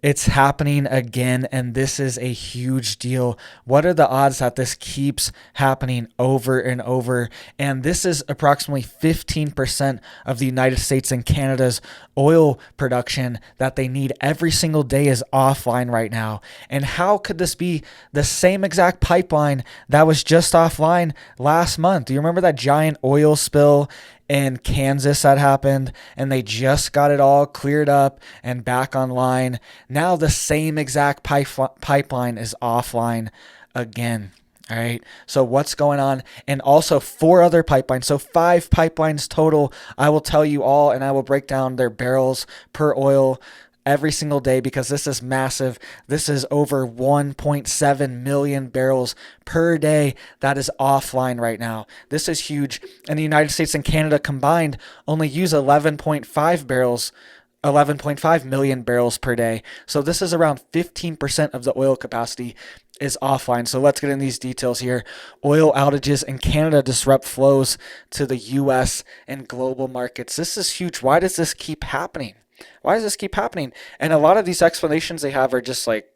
It's happening again, and this is a huge deal. What are the odds that this keeps happening over and over? And this is approximately 15% of the United States and Canada's oil production that they need every single day is offline right now. And how could this be the same exact pipeline that was just offline last month? Do you remember that giant oil spill in Kansas that happened, and they just got it all cleared up and back online? Now the same exact pipeline is offline again. All right. So what's going on? And also four other pipelines. So five pipelines total. I will tell you all, and I will break down their barrels per oil every single day because this is massive. This is over 1.7 million barrels per day that is offline right now. This is huge. And the United States and Canada combined only use 11.5 million barrels per day. So this is around 15% of the oil capacity is offline. So let's get in these details here. Oil outages in Canada disrupt flows to the US and global markets. This is huge. Why does this keep happening? Why does this keep happening? And a lot of these explanations they have are just like,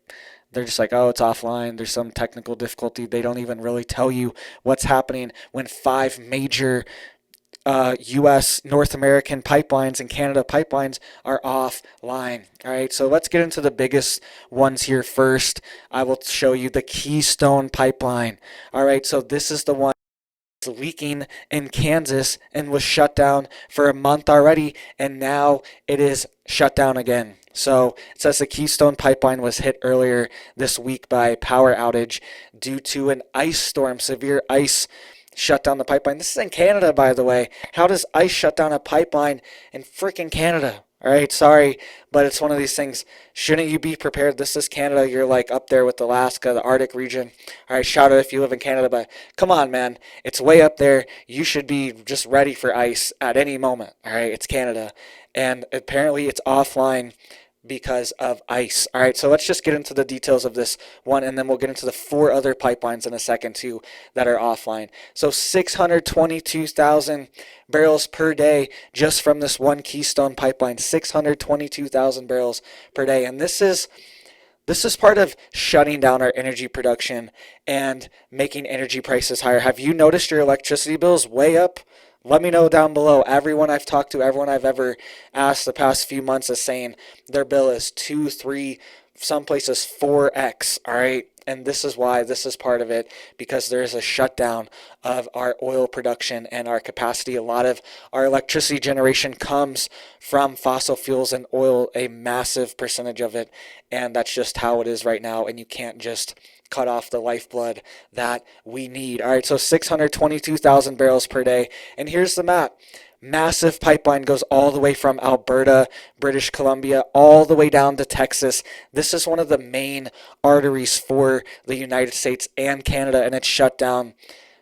they're just like, oh, it's offline. There's some technical difficulty. They don't even really tell you what's happening when five major U.S. North American pipelines and Canada pipelines are offline. All right, so let's get into the biggest ones here first. I will show you the Keystone pipeline. All right, so this is the one leaking in Kansas and was shut down for a month already, and now it is shut down again. So it says the Keystone pipeline was hit earlier this week by a power outage due to an ice storm. Severe ice shut down the pipeline. This is in Canada, by the way. How does ice shut down a pipeline in freaking Canada? All right, sorry, but it's one of these things. Shouldn't you be prepared? This is Canada. You're like up there with Alaska, the Arctic region. All right, shout out if you live in Canada, but come on, man. It's way up there. You should be just ready for ice at any moment. All right, it's Canada. And apparently it's offline because of ice. All right, so let's just get into the details of this one, and then we'll get into the four other pipelines in a second too that are offline. So 622,000 barrels per day just from this one Keystone pipeline. 622,000 barrels per day, and this is part of shutting down our energy production and making energy prices higher. Have you noticed your electricity bills way up? Let me know down below. Everyone I've talked to, everyone I've ever asked the past few months is saying their bill is 2, 3, some places 4x, all right? And this is why, this is part of it, because there is a shutdown of our oil production and our capacity. A lot of our electricity generation comes from fossil fuels and oil, a massive percentage of it, and that's just how it is right now, and you can't just cut off the lifeblood that we need. All right, so 622,000 barrels per day. And here's the map. Massive pipeline goes all the way from Alberta, British Columbia, all the way down to Texas. This is one of the main arteries for the United States and Canada, and it's shut down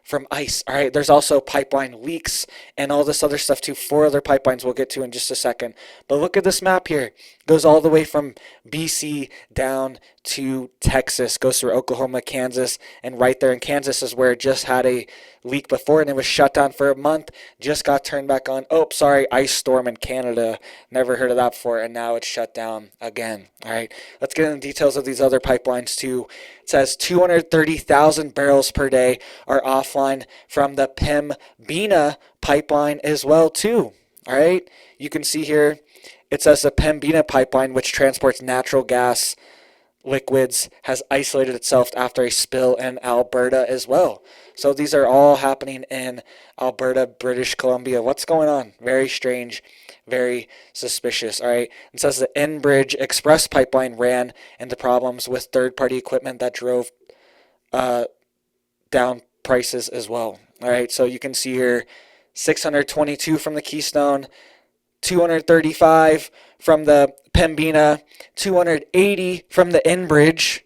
from ice. All right, there's also pipeline leaks and all this other stuff too. Four other pipelines we'll get to in just a second. But look at this map here. It goes all the way from BC down to Texas, goes through Oklahoma, Kansas, and right there in Kansas is where it just had a leak before, and it was shut down for a month, just got turned back on. Oh, sorry, ice storm in Canada. Never heard of that before, and now it's shut down again. All right, let's get into the details of these other pipelines too. It says 230,000 barrels per day are offline from the Pembina pipeline as well too. All right, you can see here, it says the Pembina pipeline, which transports natural gas liquids, has isolated itself after a spill in Alberta as well. So these are all happening in Alberta, British Columbia. What's going on? Very strange, very suspicious. All right. It says the Enbridge Express pipeline ran into problems with third-party equipment that drove down prices as well. All right. So you can see here 622 from the Keystone, 235 from the Pembina, 280 from the Enbridge.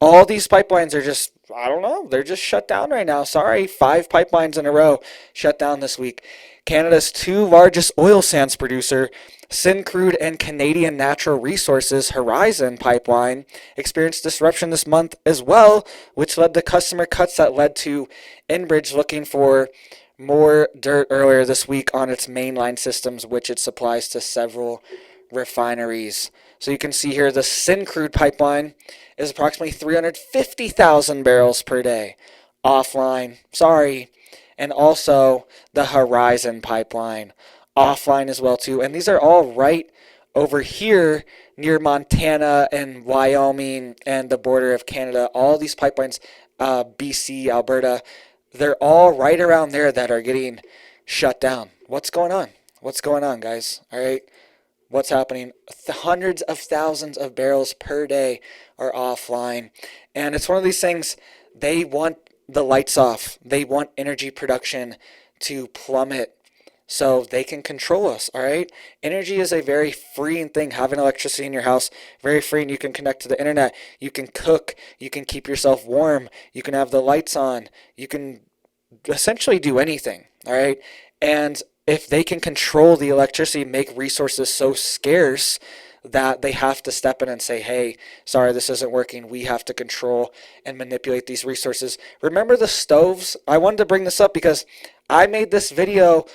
All these pipelines are just, I don't know, they're just shut down right now. Sorry, 5 pipelines in a row shut down this week. Canada's 2 largest oil sands producer, Syncrude and Canadian Natural Resources Horizon Pipeline, experienced disruption this month as well, which led to customer cuts that led to Enbridge looking for more dirt earlier this week on its mainline systems, which it supplies to several refineries. So you can see here the Syncrude pipeline is approximately 350,000 barrels per day offline. Sorry. And also the Horizon pipeline offline as well too. And these are all right over here near Montana and Wyoming and the border of Canada. All these pipelines, BC, Alberta, they're all right around there that are getting shut down. What's going on? What's going on, guys? All right. What's happening? Hundreds of thousands of barrels per day are offline. And it's one of these things, they want the lights off. They want energy production to plummet so they can control us, all right? Energy is a very freeing thing. Having electricity in your house, very freeing. You can connect to the internet. You can cook. You can keep yourself warm. You can have the lights on. You can essentially do anything, all right? And if they can control the electricity, make resources so scarce that they have to step in and say, hey, sorry, this isn't working. We have to control and manipulate these resources. Remember the stoves? I wanted to bring this up because I made this video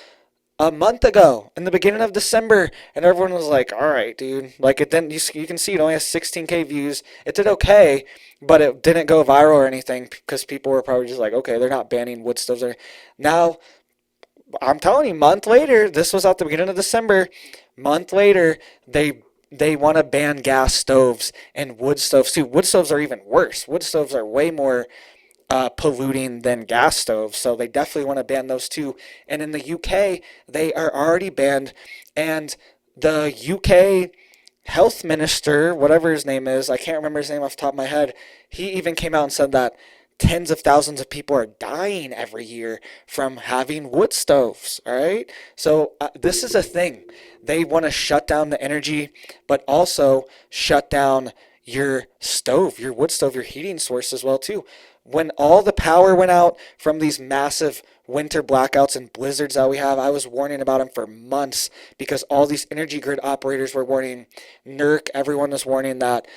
a month ago in the beginning of December, and everyone was like, all right, dude. Like, it didn't, you can see it only has 16K views. It did okay, but it didn't go viral or anything because people were probably just like, okay, they're not banning wood stoves. Now, I'm telling you, month later, this was at the beginning of December, month later, they want to ban gas stoves and wood stoves too. Wood stoves are even worse. Wood stoves are way more polluting than gas stoves, so they definitely want to ban those too. And in the UK, they are already banned, and the UK health minister, whatever his name is, I can't remember his name off the top of my head, he even came out and said that tens of thousands of people are dying every year from having wood stoves, all right? So this is a thing. They want to shut down the energy, but also shut down your stove, your wood stove, your heating source as well too. When all the power went out from these massive winter blackouts and blizzards that we have, I was warning about them for months because all these energy grid operators were warning, NERC, everyone was warning that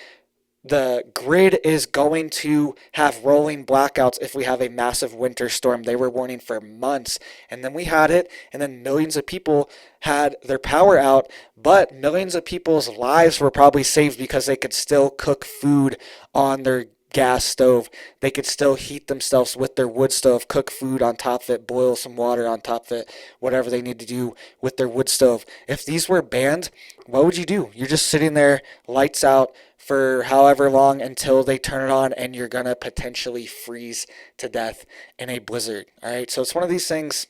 the grid is going to have rolling blackouts if we have a massive winter storm. They were warning for months, and then we had it, and then millions of people had their power out, but millions of people's lives were probably saved because they could still cook food on their gas stove. They could still heat themselves with their wood stove, cook food on top of it, boil some water on top of it, whatever they need to do with their wood stove. If these were banned, what would you do? You're just sitting there, lights out, for however long until they turn it on, and you're going to potentially freeze to death in a blizzard. All right, so it's one of these things.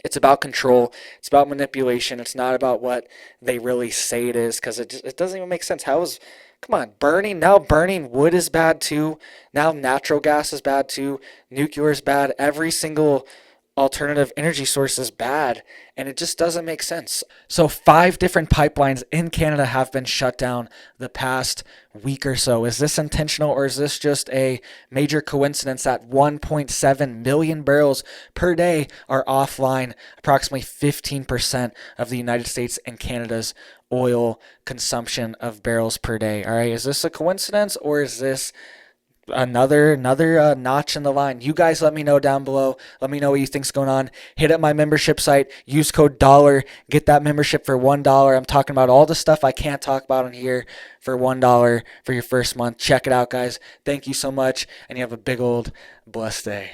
It's about control. It's about manipulation. It's not about what they really say it is, because it doesn't even make sense. Come on, burning wood is bad too. Now natural gas is bad too. Nuclear is bad. Every single alternative energy source is bad, and it just doesn't make sense. So 5 different pipelines in Canada have been shut down the past week or so. Is this intentional, or is this just a major coincidence that 1.7 million barrels per day are offline, approximately 15% of the United States and Canada's oil consumption of barrels per day? All right, is this a coincidence, or is this another notch in the line? You guys let me know down below. Let me know what you think's going on. Hit up my membership site, use code $, get that membership for $1. I'm talking about all the stuff I can't talk about on here for $1 for your first month. Check it out, guys. Thank you so much, and you have a big old blessed day.